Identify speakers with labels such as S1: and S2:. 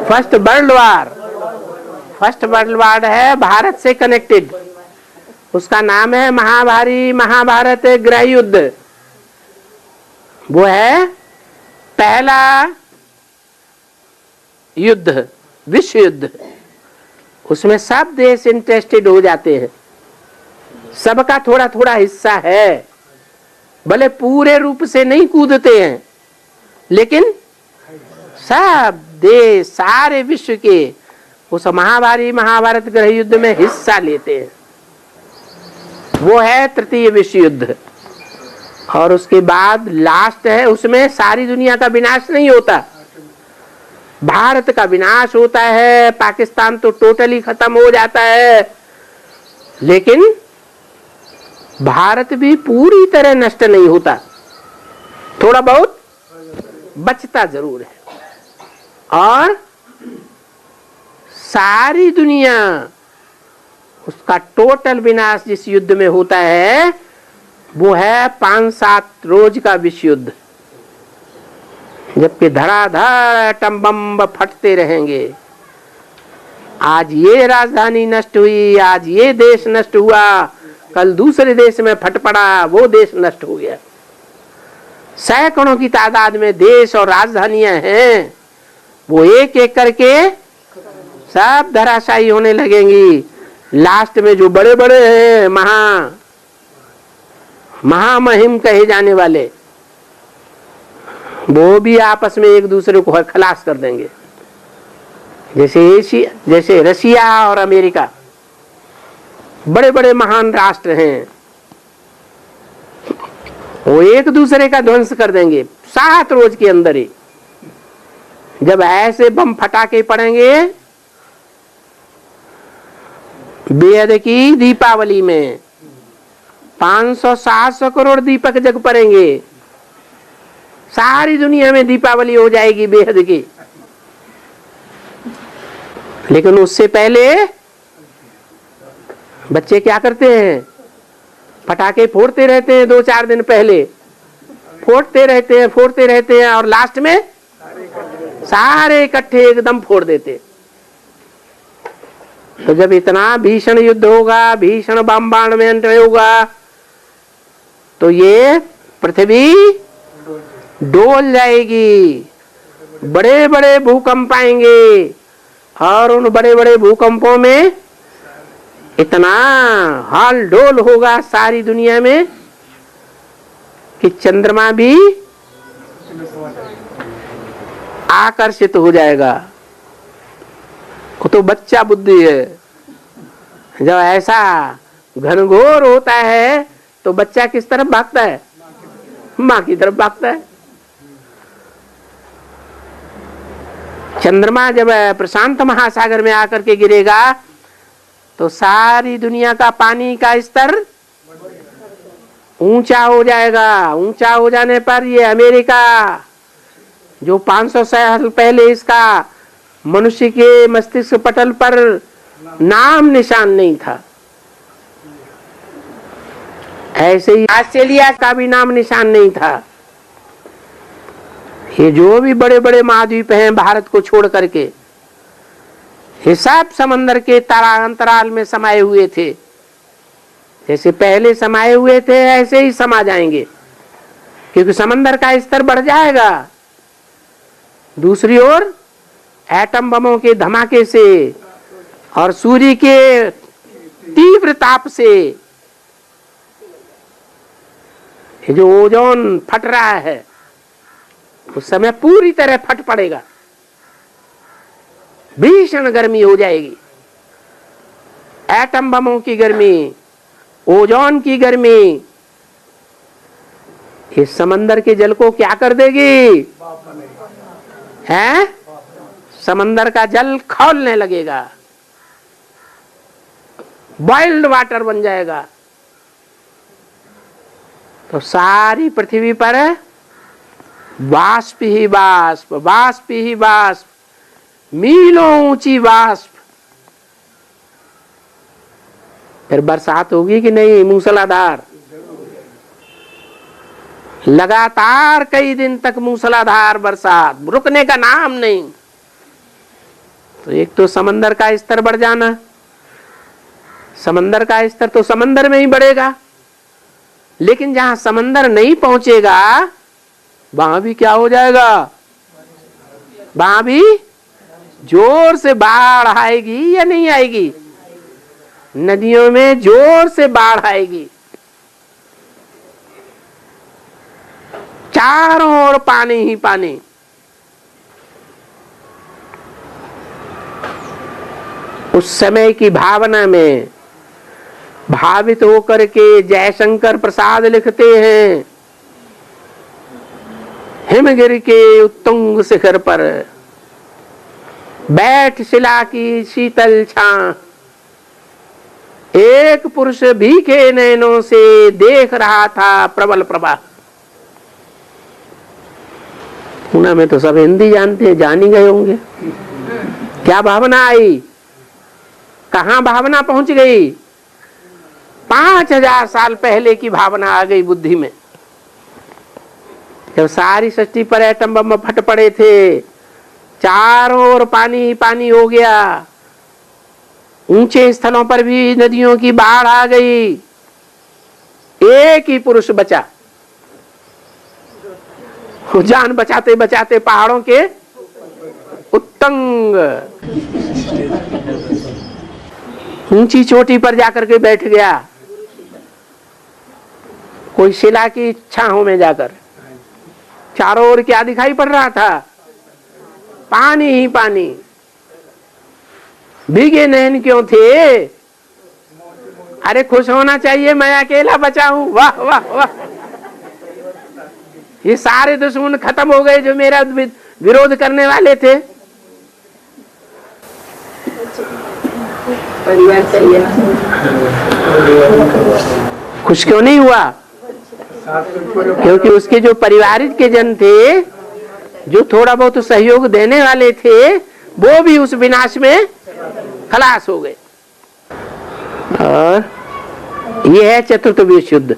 S1: First world war, first world war है भारत से connected. उसका नाम है महाभारत गृह युद्ध। वो है पहला युद्ध, विश्व युद्ध। उसमें सब देश इंटरेस्टेड हो जाते हैं, सबका थोड़ा थोड़ा हिस्सा है। भले पूरे रूप से नहीं कूदते हैं, लेकिन सब देश, सारे विश्व के उस महाभारत गृह युद्ध में हिस्सा लेते हैं। वो है तृतीय विश्व युद्ध। और उसके बाद लास्ट है, उसमें सारी दुनिया का विनाश नहीं होता, भारत का विनाश होता है। पाकिस्तान तो टोटली खत्म हो जाता है, लेकिन भारत भी पूरी तरह नष्ट नहीं होता, थोड़ा बहुत बचता जरूर है। और सारी दुनिया, उसका टोटल विनाश जिस युद्ध में होता है वो है 5-7 रोज का विश्व युद्ध, जबकि धड़ाधड़ एटम बम फटते रहेंगे। आज ये राजधानी नष्ट हुई, आज ये देश नष्ट हुआ, कल दूसरे देश में फट पड़ा, वो देश नष्ट हो गया। सैकड़ों की तादाद में देश और राजधानियां हैं, वो एक एक करके सब धराशायी होने लगेंगी। लास्ट में जो बड़े बड़े हैं, महामहिम कहे जाने वाले, वो भी आपस में एक दूसरे को खलास कर देंगे। जैसे रशिया और अमेरिका बड़े बड़े महान राष्ट्र हैं, वो एक दूसरे का ध्वंस कर देंगे 7 रोज के अंदर ही। जब ऐसे बम फटाके पड़ेंगे बेहद की दीपावली में, 500-700 करोड़ दीपक जग पड़ेंगे, सारी दुनिया में दीपावली हो जाएगी बेहद की। लेकिन उससे पहले बच्चे क्या करते हैं, पटाखे फोड़ते रहते हैं। 2-4 दिन पहले फोड़ते रहते हैं और लास्ट में सारे इकट्ठे एकदम फोड़ देते। तो जब इतना भीषण युद्ध होगा, भीषण बम्बार्डमेंट होगा, तो ये पृथ्वी डोल जाएगी, बड़े बड़े भूकंप आएंगे। और उन बड़े बड़े भूकंपों में इतना हाल डोल होगा सारी दुनिया में कि चंद्रमा भी आकर्षित हो जाएगा। वो तो बच्चा बुद्धि है। जब ऐसा घनघोर होता है तो बच्चा किस तरफ भागता है, माँ की तरफ भागता है। चंद्रमा जब प्रशांत महासागर में आकर के गिरेगा तो सारी दुनिया का पानी का स्तर ऊंचा हो जाएगा। ऊंचा हो जाने पर ये अमेरिका, जो 500 साल पहले इसका मनुष्य के मस्तिष्क पटल पर नाम निशान नहीं था, ऐसे ही ऑस्ट्रेलिया का भी नाम निशान नहीं था। ये जो भी बड़े बड़े महाद्वीप हैं भारत को छोड़ करके, ये सब समंदर के अंतराल में समाये हुए थे। जैसे पहले समाये हुए थे ऐसे ही समा जाएंगे, क्योंकि समंदर का स्तर बढ़ जाएगा। दूसरी ओर एटम बमों के धमाके से और सूर्य के तीव्र ताप से ये जो ओजोन फट रहा है, उस समय पूरी तरह फट पड़ेगा, भीषण गर्मी हो जाएगी। एटम बमों की गर्मी, ओजोन की गर्मी, इस समंदर के जल को क्या कर देगी, है? समंदर का जल खौलने लगेगा, बॉइल्ड वाटर बन जाएगा। तो सारी पृथ्वी पर वाष्प ही वाष्प, वाष्प ही वाष्प, मीलों ऊंची वाष्प। फिर बरसात होगी कि नहीं, मूसलाधार, लगातार कई दिन तक मूसलाधार बरसात, रुकने का नाम नहीं। तो एक तो समंदर का स्तर बढ़ जाना, समंदर का स्तर तो समंदर में ही बढ़ेगा, लेकिन जहां समंदर नहीं पहुंचेगा वहां भी क्या हो जाएगा, वहां भी जोर से बाढ़ आएगी या नहीं आएगी? नदियों में जोर से बाढ़ आएगी, चारों ओर पानी ही पानी। उस समय की भावना में भावित होकर के जयशंकर प्रसाद लिखते हैं, हिमगिरी के उत्तुंग शिखर पर बैठ शिला की शीतल छां, एक पुरुष भीखे नैनों से देख रहा था प्रबल प्रवाह। पूना में तो सब हिंदी जानते हैं, जान ही गए होंगे। क्या भावना आई, कहां भावना पहुंच गई? 5000 साल पहले की भावना आ गई बुद्धि में। जब सारी सृष्टि पर एटम बम फट पड़े थे, चारों ओर पानी ही पानी हो गया, ऊंचे स्थलों पर भी नदियों की बाढ़ आ गई, एक ही पुरुष बचा। जान बचाते बचाते पहाड़ों के उत्तंग ऊंची चोटी पर जाकर के बैठ गया, कोई शिला की छांव में जाकर। चारों ओर क्या दिखाई पड़ रहा था? पानी ही पानी। भीगे नैन क्यों थे? अरे खुश होना चाहिए, मैं अकेला बचा हूं। वाह वाह वाह, ये सारे दुश्मन खत्म हो गए जो मेरा विरोध करने वाले थे।
S2: परिवार चाहिए,
S1: खुश क्यों नहीं हुआ? क्योंकि उसके जो पारिवारिक के जन थे, जो थोड़ा बहुत सहयोग देने वाले थे, वो भी उस विनाश में खलास हो गए। और यह है चतुर्थ विश्व युद्ध।